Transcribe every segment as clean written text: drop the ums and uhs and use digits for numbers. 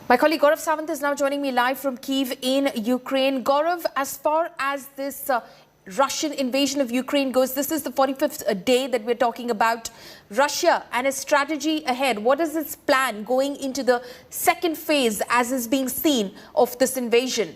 My colleague Gaurav Sawant is now joining me live from Kyiv in Ukraine. Gaurav, as far as this Russian invasion of Ukraine goes, this is the 45th day that we're talking about. Russia and its strategy ahead. What is its plan going into the second phase, as is being seen, of this invasion?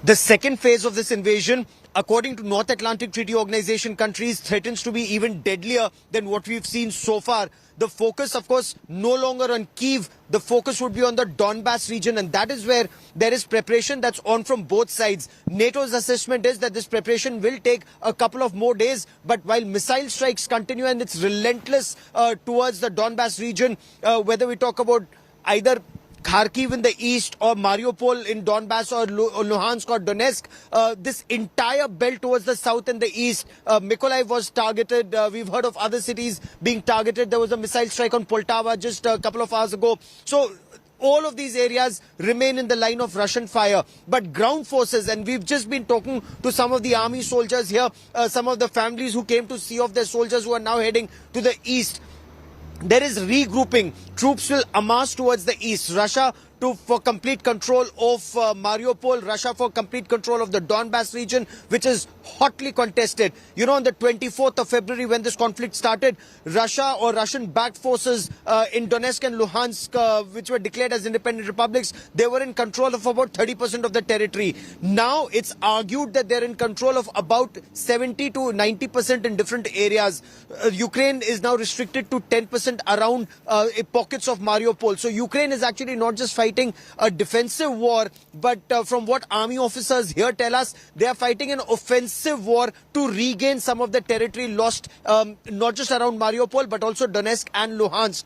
The second phase of this invasion, according to North Atlantic Treaty Organization countries, threatens to be even deadlier than what we've seen so far. The focus, of course, no longer on Kyiv. The focus would be on the Donbas region, and that is where there is preparation that's on from both sides. NATO's assessment is that this preparation will take a couple of more days, but while missile strikes continue and it's relentless towards the Donbas region, whether we talk about either Kharkiv in the east or Mariupol in Donbass or Luhansk or Donetsk, this entire belt towards the south and the east. Mykolaiv was targeted. We've heard of other cities being targeted. There was a missile strike on Poltava just a couple of hours ago. So all of these areas remain in the line of Russian fire. But ground forces, and we've just been talking to some of the army soldiers here, some of the families who came to see off their soldiers who are now heading to the east. There is regrouping. Troops will amass towards the east. Russia for complete control of Mariupol, Russia for complete control of the Donbas region, which is hotly contested. You know, on the 24th of February, when this conflict started, Russia or Russian-backed forces in Donetsk and Luhansk, which were declared as independent republics, they were in control of about 30% of the territory. Now, it's argued that they're in control of about 70 to 90% in different areas. Ukraine is now restricted to 10% around pockets of Mariupol. So Ukraine is actually not just fighting a defensive war, but from what army officers here tell us, they are fighting an offensive war to regain some of the territory lost, not just around Mariupol, but also Donetsk and Luhansk.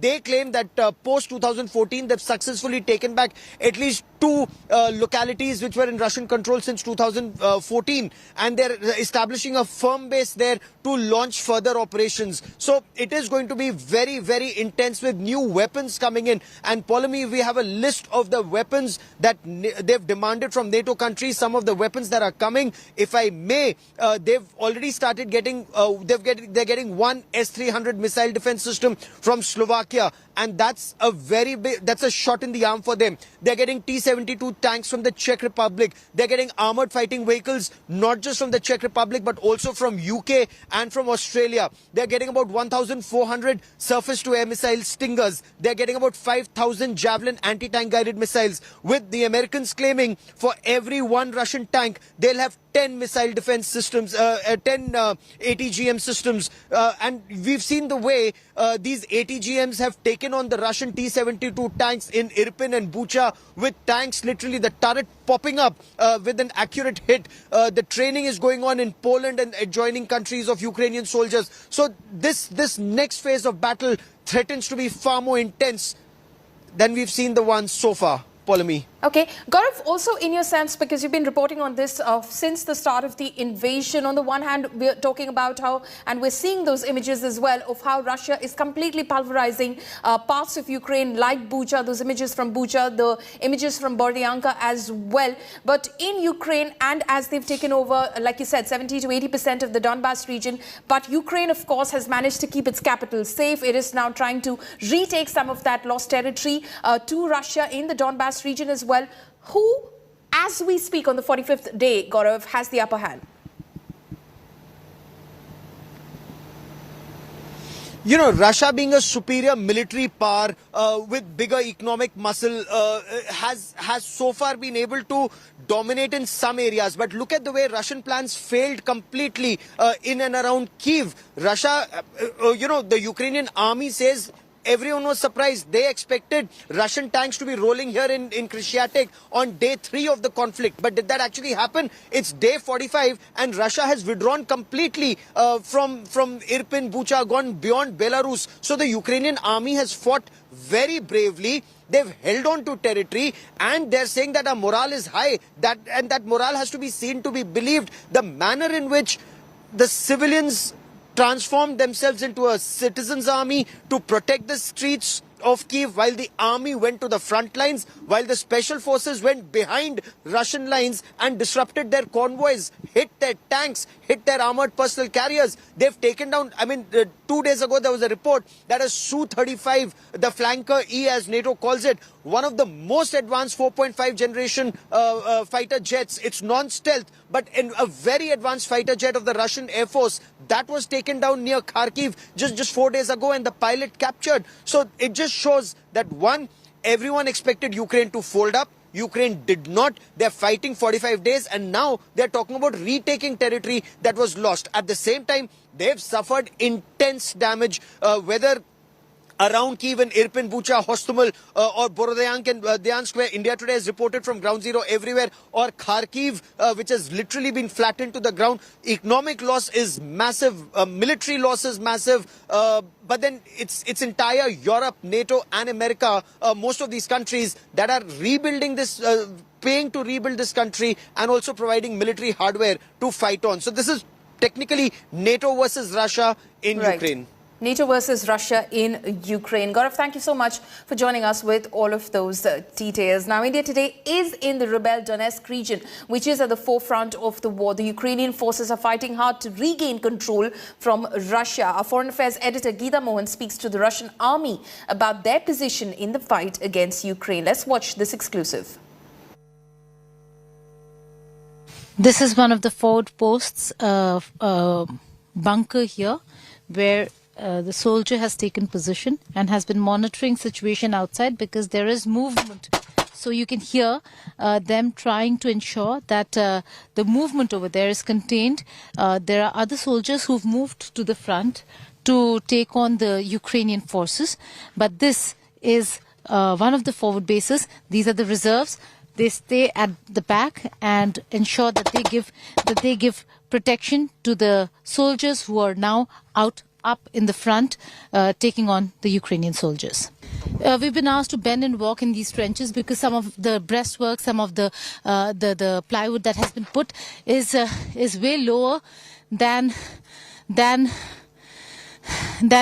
They claim that post-2014, they've successfully taken back at least two localities which were in Russian control since 2014, and they're establishing a firm base there to launch further operations. So it is going to be very, very intense with new weapons coming in. And Polemy, we have a list of the weapons that they've demanded from NATO countries, some of the weapons that are coming. If I may, they've already started getting, they're getting one S-300 missile defense system from Slovakia. And that's a very big, that's a shot in the arm for them. They're getting T-72 tanks from the Czech Republic. They're getting armored fighting vehicles, not just from the Czech Republic, but also from UK and from Australia. They're getting about 1,400 surface-to-air missile Stingers. They're getting about 5,000 Javelin anti-tank guided missiles, with the Americans claiming for every one Russian tank, they'll have 10 missile defense systems, 10 ATGM systems. And we've seen the way these ATGMs have taken on the Russian T-72 tanks in Irpin and Bucha, with tanks literally the turret popping up with an accurate hit. The training is going on in Poland and adjoining countries of Ukrainian soldiers. So this next phase of battle threatens to be far more intense than we've seen the ones so far. Polemy. Okay. Gaurav, also in your sense, because you've been reporting on this since the start of the invasion, on the one hand, we're talking about how, and we're seeing those images as well, of how Russia is completely pulverizing parts of Ukraine like Bucha, those images from Bucha, the images from Bordyanka as well. But in Ukraine, and as they've taken over, like you said, 70 to 80% of the Donbas region, but Ukraine, of course, has managed to keep its capital safe. It is now trying to retake some of that lost territory to Russia in the Donbas region as well. Who, as we speak on the 45th day, Gaurav, has the upper hand? You know, Russia being a superior military power with bigger economic muscle has so far been able to dominate in some areas. But look at the way Russian plans failed completely in and around Kyiv. Russia, you know, the Ukrainian army says everyone was surprised. They expected Russian tanks to be rolling here in Krysiatek on day 3 of the conflict. But did that actually happen? It's day 45 and Russia has withdrawn completely from Irpin, Bucha, gone beyond Belarus. So the Ukrainian army has fought very bravely. They've held on to territory and they're saying that our morale is high. And that morale has to be seen to be believed. The manner in which the civilians transformed themselves into a citizens' army to protect the streets of Kyiv, while the army went to the front lines, while the special forces went behind Russian lines and disrupted their convoys, hit their tanks, hit their armored personal carriers. They've taken down, 2 days ago there was a report that a Su-35, the flanker E as NATO calls it, one of the most advanced 4.5 generation fighter jets. It's non-stealth, but in a very advanced fighter jet of the Russian Air Force, that was taken down near Kharkiv just 4 days ago, and the pilot captured. So it just shows that, one, everyone expected Ukraine to fold up. Ukraine did not. They're fighting 45 days, and now they're talking about retaking territory that was lost. At the same time, they've suffered intense damage, whether around Kyiv and Irpin, Bucha, Hostomel or Borodyansk and Bryansk, where India Today has reported from ground zero everywhere, or Kharkiv, which has literally been flattened to the ground. Economic loss is massive, military loss is massive, but then it's entire Europe, NATO and America, most of these countries that are rebuilding this, paying to rebuild this country and also providing military hardware to fight on. So this is technically NATO versus Russia in Ukraine. NATO versus Russia in Ukraine. Gaurav, thank you so much for joining us with all of those details. Now, India today is in the rebel Donetsk region, which is at the forefront of the war. The Ukrainian forces are fighting hard to regain control from Russia. Our Foreign Affairs editor Geeta Mohan speaks to the Russian army about their position in the fight against Ukraine. Let's watch this exclusive. This is one of the forward posts bunker here, where the soldier has taken position and has been monitoring situation outside because there is movement. So you can hear them trying to ensure that the movement over there is contained. There are other soldiers who've moved to the front to take on the Ukrainian forces. But this is one of the forward bases. These are the reserves. They stay at the back and ensure that they give protection to the soldiers who are now up in the front, taking on the Ukrainian soldiers. We've been asked to bend and walk in these trenches because some of the breastwork, some of the plywood that has been put is way lower than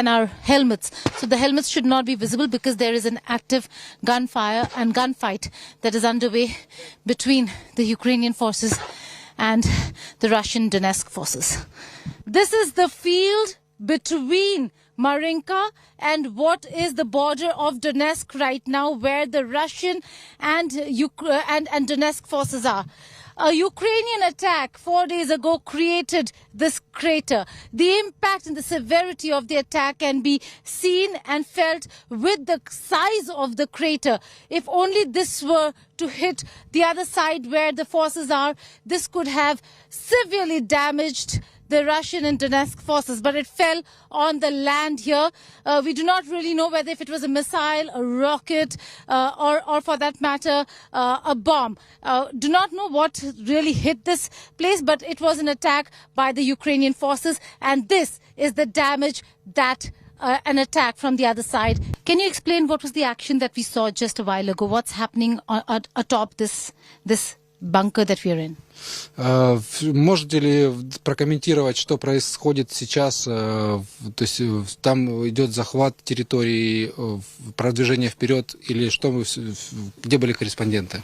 our helmets. So the helmets should not be visible because there is an active gunfire and gunfight that is underway between the Ukrainian forces and the Russian Donetsk forces. This is the field between Marinka and what is the border of Donetsk right now, where the Russian and Donetsk forces are. A Ukrainian attack 4 days ago created this crater. The impact and the severity of the attack can be seen and felt with the size of the crater. If only this were to hit the other side where the forces are, this could have severely damaged the Russian and Donetsk forces, but it fell on the land here. We do not really know whether if it was a missile, a rocket, or for that matter, a bomb. Do not know what really hit this place, but it was an attack by the Ukrainian forces, and this is the damage that an attack from the other side. Can you explain what was the action that we saw just a while ago? What's happening atop this bunker that we are in? Можете ли прокомментировать, что происходит сейчас? То есть там идет захват территории, продвижение вперед, или что где были корреспонденты?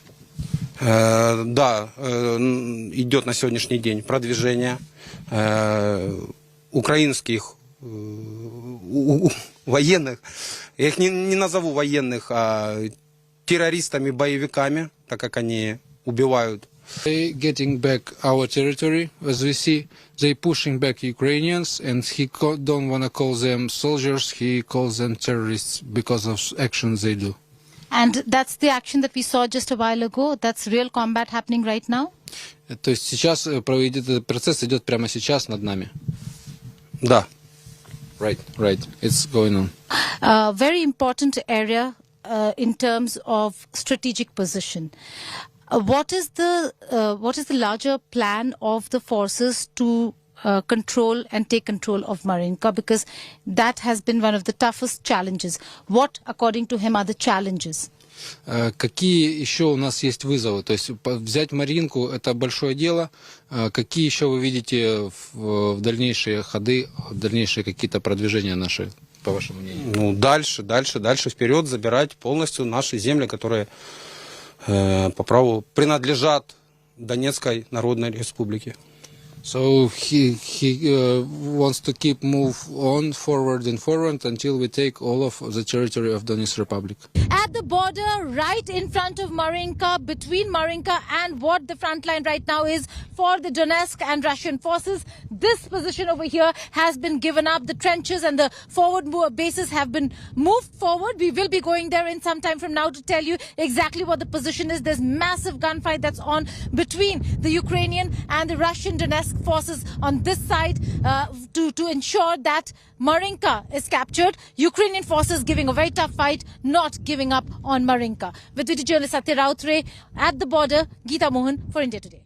Да, идет на сегодняшний день продвижение украинских военных. Я их не назову военных, а террористами, боевиками, так как они убивают. They getting back our territory, as we see. They pushing back Ukrainians, and he don't want to call them soldiers. He calls them terrorists because of actions they do. And that's the action that we saw just a while ago. That's real combat happening right now. То есть сейчас процесс идет прямо сейчас над нами. Да. Right. It's going on. Very important area in terms of strategic position. What is the larger plan of the forces to control and take control of Marinka? Because that has been one of the toughest challenges. What, according to him, are the challenges? Какие еще у нас есть вызовы? То есть взять Маринку – это большое дело. Какие еще вы видите в дальнейшие ходы, в дальнейшие какие-то продвижения наши по вашему мнению? Ну, дальше вперед забирать полностью наши земли, которые по праву принадлежат Донецкой Народной Республике. So he wants to keep move on forward and forward until we take all of the territory of Donetsk Republic. At the border, right in front of Marinka, between Marinka and what the front line right now is for the Donetsk and Russian forces, this position over here has been given up. The trenches and the forward bases have been moved forward. We will be going there in some time from now to tell you exactly what the position is. There's massive gunfight that's on between the Ukrainian and the Russian Donetsk forces on this side to ensure that Marinka is captured. Ukrainian forces giving a very tough fight, not giving up on Marinka. With video journalist Satya Rautre at the border, Geeta Mohan for India Today.